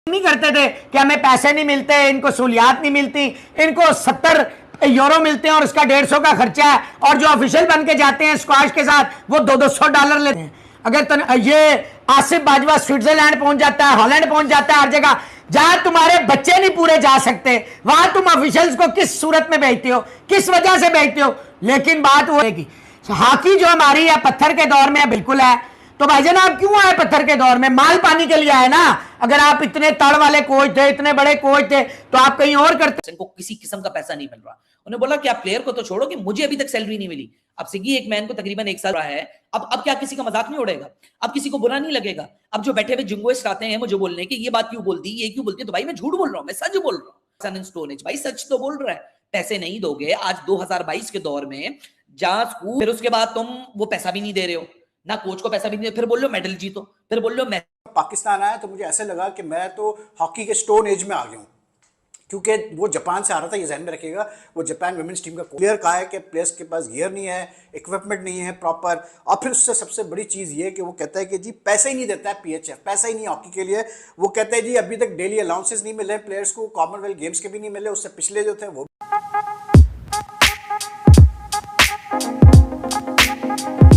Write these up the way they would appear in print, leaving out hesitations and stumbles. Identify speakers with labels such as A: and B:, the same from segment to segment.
A: नहीं करते थे कि हमें पैसे नहीं मिलते, इनको सहूलियात नहीं मिलती, इनको 70 यूरो मिलते हैं और उसका 150 का खर्चा है, और जो ऑफिशियल बन के जाते हैं स्क्वाश के साथ वो 200 डॉलर लेते हैं। अगर ये आसिफ बाजवा स्विट्जरलैंड पहुंच जाता है, हॉलैंड पहुंच जाता है, हर जगह जहां तुम्हारे बच्चे नहीं पूरे जा सकते वहां तुम ऑफिशियल्स को किस सूरत में भेजते हो, किस वजह से भेजते हो। लेकिन बात वो है कि हॉकी जो हमारी है पत्थर के दौर में बिल्कुल है। तो भाईजान आप क्यों आए पत्थर के दौर में? माल पानी के लिए आए ना। अगर आप इतने तड़ वाले कोच थे, इतने बड़े कोच थे, तो आप कहीं और करते।
B: इनको किसी किस्म का पैसा नहीं मिल रहा। उन्होंने बोला कि आप प्लेयर को तो छोड़ो कि मुझे अभी तक सैलरी नहीं मिली। अब सिग्गी एक मैन को तकरीबन 1 साल रहा है। अब क्या किसी का मजाक नहीं उड़ेगा? अब किसी को बुरा नहीं लगेगा? अब जो बैठे हुए जिंगोइस्ट आते हैं मुझे बोलने कि ये बात क्यों बोलती, ये क्यों बोलती है, तो भाई मैं झूठ बोल रहा हूं, मैं सच बोल रहा हूं। स्टोन एज भाई सच तो बोल रहा है। पैसे नहीं दोगे आज 2022 के दौर में, जहां स्कूल, फिर उसके बाद तुम वो पैसा भी नहीं दे रहे हो, ना कोच को पैसा भी नहीं दे, फिर बोल लो मेडल जीतो, फिर बोल लो मैं।
C: पाकिस्तान आया तो मुझे ऐसे लगा कि मैं तो हॉकी के स्टोन एज में आ गया हूँ, क्योंकि वो जापान से आ रहा था। ये ध्यान में रखिएगा, वो जापान वुमेन्स टीम का प्लेयर कहा है कि प्लेयर्स के पास गियर नहीं है, इक्विपमेंट नहीं है प्रॉपर, और फिर उससे सबसे बड़ी चीज़ ये है कि वो कहता है कि जी पैसा ही नहीं देता है पीएचएफ, पैसा ही नहीं हॉकी के लिए। वो कहता है जी अभी तक डेली अलाउंसेस नहीं मिले प्लेयर्स को, कॉमनवेल्थ गेम्स के भी नहीं मिले, उससे पिछले जो थे वो।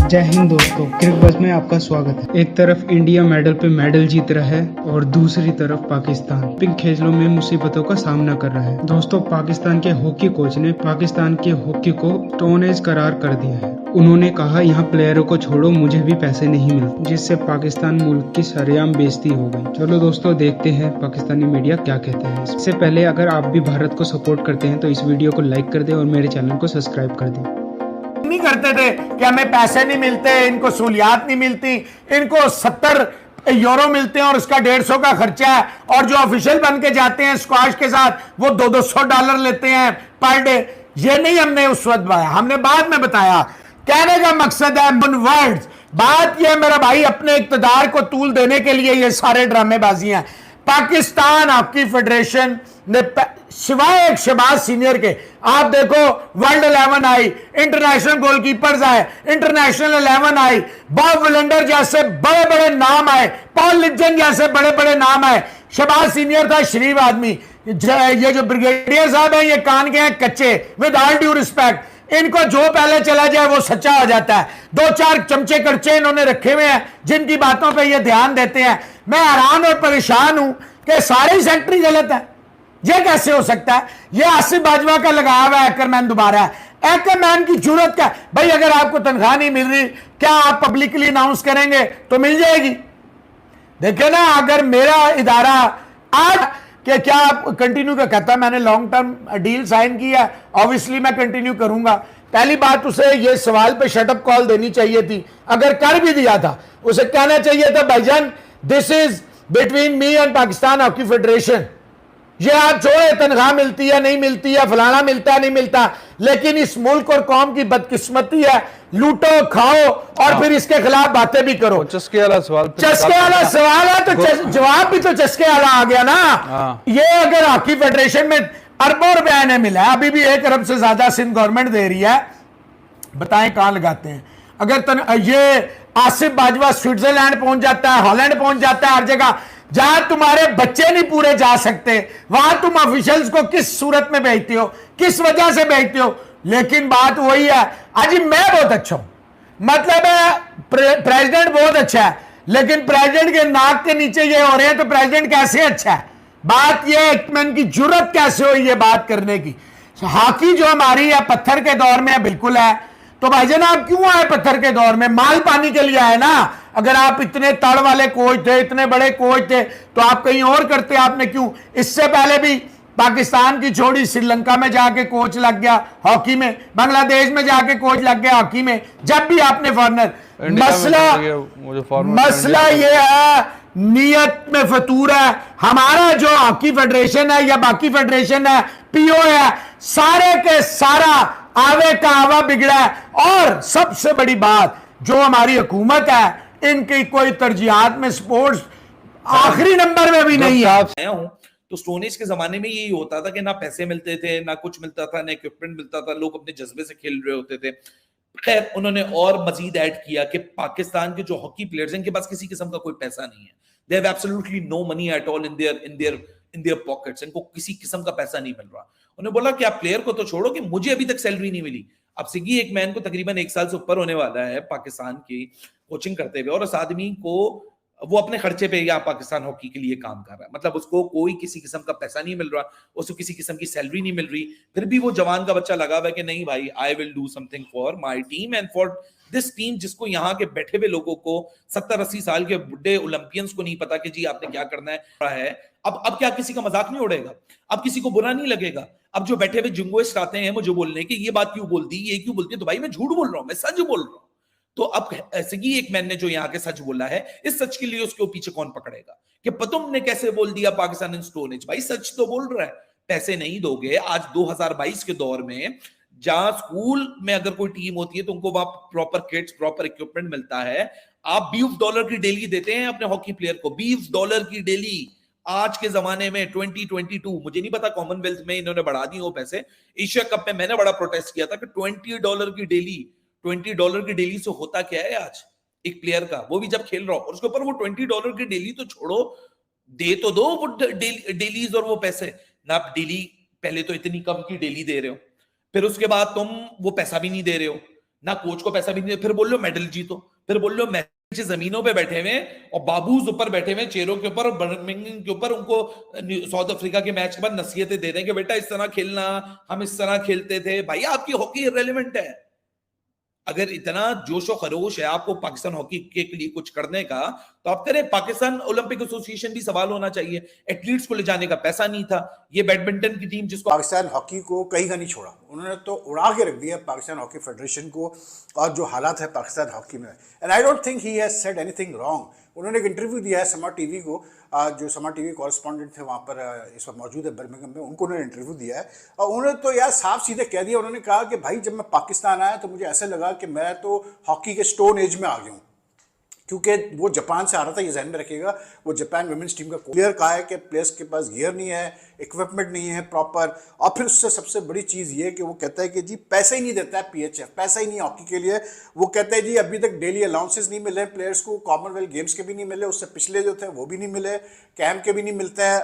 D: जय हिंद दोस्तों, क्रिक बज़ में आपका स्वागत है। एक तरफ इंडिया मेडल पे मेडल जीत रहा है और दूसरी तरफ पाकिस्तान पिंक खेलों में मुसीबतों का सामना कर रहा है। दोस्तों, पाकिस्तान के हॉकी कोच ने पाकिस्तान के हॉकी को स्टोन एज करार कर दिया है। उन्होंने कहा यहाँ प्लेयरों को छोड़ो, मुझे भी पैसे नहीं मिलते, जिससे पाकिस्तान मुल्क की सरेआम बेइज्जती हो गई। चलो दोस्तों, देखते हैं पाकिस्तानी मीडिया क्या कहते हैं। इससे पहले अगर आप भी भारत को सपोर्ट करते हैं तो इस वीडियो को लाइक कर दें और मेरे चैनल को सब्सक्राइब कर दें।
A: नहीं करते थे कि हमें पैसे नहीं मिलते, इनको सहूलियात नहीं मिलती, इनको 70 यूरो मिलते हैं और उसका 150 का खर्चा है, और जो ऑफिशियल बन के जाते हैं स्क्वाश के साथ वो 200 डॉलर लेते हैं पर डे। ये नहीं हमने उस वक्त बताया, हमने बाद में बताया। कहने का मकसद है वर्ड्स। बात यह मेरा भाई, अपने इक्तदार को तूल देने के लिए ये सारे ड्रामेबाजी हैं। पाकिस्तान हॉकी फेडरेशन ने सिवाय एक शहबाज सीनियर के, आप देखो वर्ल्ड 11 आई, इंटरनेशनल गोलकीपर्स आए, इंटरनेशनल 11 आई, बॉब विलेंडर जैसे बड़े बड़े नाम आए, पॉल लिजन जैसे बड़े बड़े नाम आए। शहबाज सीनियर था शरीफ आदमी। ये जो ब्रिगेडियर साहब हैं ये कान के हैं कच्चे, विद ऑल ड्यू रिस्पेक्ट। इनको जो पहले चला जाए वो सच्चा हो जाता है। 2-4 चमचे करचे इन्होंने रखे हुए हैं जिनकी बातों पे ये ध्यान देते हैं। मैं हैरान और परेशान हूं कि सारे ही सेक्रेटरी गलत है। ये कैसे हो सकता है? ये आसिफ बाजवा का लगाया हुआ हैकरमैन दोबारा है। हैकरमैन की जरूरत क्या भाई? अगर आपको तनख्वाह नहीं मिल रही, क्या आप पब्लिकली अनाउंस करेंगे तो मिल जाएगी? देखिए ना, अगर मेरा इदारा आज कि क्या आप कंटिन्यू का कहता, मैंने लॉन्ग टर्म डील साइन किया, ऑब्वियसली मैं कंटिन्यू करूंगा। पहली बात, उसे ये सवाल पे शटअप कॉल देनी चाहिए थी। अगर कर भी दिया था, उसे कहना चाहिए था भाईजान this is between me and Pakistan hockey federation. ये आप छोड़े तनख्वाह मिलती है नहीं मिलती है, फलाना मिलता है नहीं मिलता, लेकिन इस मुल्क और कौम की बदकिस्मती है, लूटो खाओ और फिर इसके खिलाफ बातें भी करो।
E: चस्के वाला सवाल,
A: चस्के वाला सवाल है तो जवाब भी तो चस्के वाला आ गया ना। ये अगर हॉकी फेडरेशन में अरबों रुपया इन्हें मिला है, अभी भी 1 अरब से ज्यादा सिंध गवर्नमेंट दे रही है, बताएं कहां लगाते हैं? अगर ये आसिफ बाजवा स्विट्जरलैंड पहुंच जाता है, हॉलैंड पहुंच जाता है, हर जगह जहां तुम्हारे बच्चे नहीं पूरे जा सकते वहां तुम ऑफिशियल्स को किस सूरत में भेजते हो, किस वजह से भेजते हो। लेकिन बात वही है, आज मैं बहुत अच्छा हूं, मतलब है प्रेसिडेंट बहुत अच्छा है, लेकिन प्रेसिडेंट के नाक के नीचे ये हो रहे हैं तो प्रेसिडेंट कैसे अच्छा है? बात यह हिकमैन की जरूरत कैसे हुई ये बात करने की? हॉकी जो हमारी है पत्थर के दौर में बिल्कुल है। तो भाईजान आप क्यों आए पत्थर के दौर में? माल पानी के लिए आए ना। अगर आप इतने तड़ वाले कोच थे, इतने बड़े कोच थे, तो आप कहीं और करते। आपने क्यों? इससे पहले भी पाकिस्तान की छोड़ी श्रीलंका में जाके कोच लग गया हॉकी में, बांग्लादेश में जाके कोच लग गया हॉकी में, जब भी आपने फॉरनर। मसला ये है, नीयत में फतूर है। हमारा जो हॉकी फेडरेशन है या बाकी फेडरेशन है, पीओ है, सारे के सारा आवे का आवा बिगड़ा है। और सबसे बड़ी बात, जो हमारी हुकूमत है, इनकी कोई तरजीहात में स्पोर्ट्स आखिरी नंबर में भी नहीं है।
B: तो स्टोनेज के जमाने में यही होता था कि ना पैसे मिलते थे, ना कुछ मिलता था, ना इक्विपमेंट मिलता था, लोग अपने जज्बे से खेल रहे होते थे। खैर, उन्होंने और मजीद ऐड किया कि पाकिस्तान के जो हॉकी प्लेयर्स हैं, इनके पास किसी किस्म का कोई पैसा नहीं है।
E: They have absolutely no money at all in their pockets. इनको किसी किस्म का पैसा नहीं मिल रहा। उन्होंने बोला कि आप प्लेयर को तो छोड़ो कि मुझे अभी तक सैलरी नहीं मिली। अब सिगी एक मैन को तकरीबन 1 साल से ऊपर होने वाला है पाकिस्तान की कोचिंग करते हुए, और उस आदमी को वो अपने खर्चे पे यहाँ पाकिस्तान हॉकी के लिए काम कर रहा है। मतलब उसको कोई किसी किस्म का पैसा नहीं मिल रहा, उसको किसी किस्म की सैलरी नहीं मिल रही, फिर भी वो जवान का बच्चा लगा हुआ है कि नहीं भाई, I will do something for my team and for this team, जिसको यहाँ के बैठे हुए लोगों को 70-80 साल के बुढ़े ओलंपियंस को नहीं पता कि जी आपने क्या करना है। अब क्या किसी का मजाक नहीं उड़ेगा? अब किसी को बुरा नहीं लगेगा? अब जो बैठे हुए जिंगोइस्ट आते हैं मुझे बोलने की ये बात क्यों बोल दी, ये क्यों बोलती है, तो भाई मैं झूठ बोल रहा हूं, मैं सच बोल रहा हूं। तो अब सिगी एक मैन ने जो यहाँ के सच बोला है, इस सच के लिए उसके पीछे कौन पकड़ेगा कि तुमने कैसे बोल दिया पाकिस्तान इन स्टोन एज? भाई सच तो बोल रहा है, पैसे नहीं दोगे। आज 2022 के दौर में जहां स्कूल में अगर कोई टीम होती है तो उनको वहां प्रॉपर किट्स, प्रॉपर इक्विपमेंट मिलता है। आप $20 की डेली देते हैं अपने हॉकी प्लेयर को, $20 की डेली। आज के जमाने में 2022, मुझे नहीं पता कॉमनवेल्थ में इन्होंने बढ़ा दी वो पैसे। एशिया कप में मैंने बड़ा प्रोटेस्ट किया था कि $20 की डेली, $20 की डेली से होता क्या है आज एक प्लेयर का, वो भी जब खेल रहा हो। और उसके ऊपर वो $20 की डेली तो छोड़ो, दे तो दो वो डेलीज और वो पैसे ना। आप डेली पहले तो इतनी कम की डेली दे रहे हो, फिर उसके बाद तुम वो पैसा भी नहीं दे रहे हो, ना कोच को पैसा भी नहीं दे, फिर बोल लो मेडल जीतो, फिर बोल लो मैच जमीनों पे बैठे हुए और बाबूज ऊपर बैठे हुए चेयरों के ऊपर, बर्मिंघम के ऊपर, उनको साउथ अफ्रीका के मैच के बाद नसीहतें दे रहे हैं कि बेटा इस तरह खेलना, हम इस तरह खेलते थे। भाई आपकी हॉकी इररिलेवेंट है। अगर इतना जोश और खरोश है आपको पाकिस्तान हॉकी के लिए कुछ करने का, तो आप करें। पाकिस्तान ओलंपिक एसोसिएशन भी सवाल होना चाहिए, एथलीट्स को ले जाने का पैसा नहीं था। ये बैडमिंटन की टीम जिसको
C: पाकिस्तान हॉकी को कहीं का नहीं छोड़ा, उन्होंने तो उड़ा के रख दिया पाकिस्तान हॉकी फेडरेशन को और जो हालात है पाकिस्तान हॉकी में। And I don't think he has said anything wrong. उन्होंने एक इंटरव्यू दिया है समा टीवी को, जो समा टीवी कॉरेस्पॉन्डेंट थे वहाँ पर इस वक्त मौजूद है बर्मिंघम में, उनको उन्होंने इंटरव्यू दिया है और उन्होंने तो यार साफ सीधे कह दिया। उन्होंने कहा कि भाई जब मैं पाकिस्तान आया तो मुझे ऐसा लगा कि मैं तो हॉकी के स्टोन एज में आ गया हूँ, क्योंकि वो जापान से आ रहा था। ये ध्यान में रखिएगा, वो जापान वुमेन्स टीम का प्लेयर कहा है कि प्लेयर्स के पास गियर नहीं है, इक्विपमेंट नहीं है प्रॉपर, और फिर उससे सबसे बड़ी चीज़ ये कि वो कहता है कि जी पैसा ही नहीं देता है PHF, पैसा ही नहीं हॉकी के लिए। वो कहता है जी अभी तक डेली अलाउंसेस नहीं मिले प्लेयर्स को, कॉमनवेल्थ गेम्स के भी नहीं मिले, उससे पिछले जो थे वो भी नहीं मिले, कैंप के भी नहीं मिलते हैं।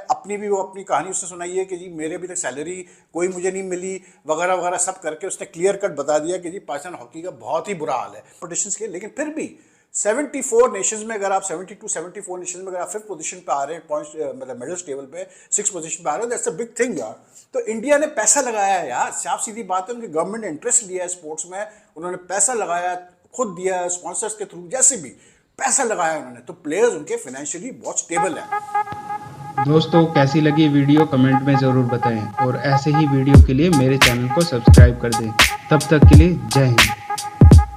C: वो अपनी कहानी उसने सुनाई है कि जी मेरे अभी तक सैलरी कोई मुझे नहीं मिली वगैरह वगैरह सब करके उसने क्लियर कट बता दिया कि जी पाकिस्तान हॉकी का बहुत ही बुरा हाल है कॉम्पिटिशन्स के। लेकिन फिर भी 74 नेशंस में अगर आप 74 नेशंस में अगर आप 5th पोजीशन पे आ रहे हैं पॉइंट्स, मतलब मेडल्स टेबल पे 6th पोजीशन पे आ रहे हैं, दैट्स अ बिग थिंग यार। तो इंडिया ने पैसा लगाया है यार, साफ सीधी बात है। उनकी गवर्नमेंट ने इंटरेस्ट लिया है स्पोर्ट्स में, उन्होंने पैसा लगाया, खुद दिया है स्पॉन्सर्स के थ्रू, जैसे भी पैसा लगाया उन्होंने, तो प्लेयर्स उनके फाइनेंशियली बहुत स्टेबल है।
D: दोस्तों कैसी लगी वीडियो कमेंट में ज़रूर बताएं और ऐसे ही वीडियो के लिए मेरे चैनल को सब्सक्राइब कर दें। तब तक के लिए जय हिंद।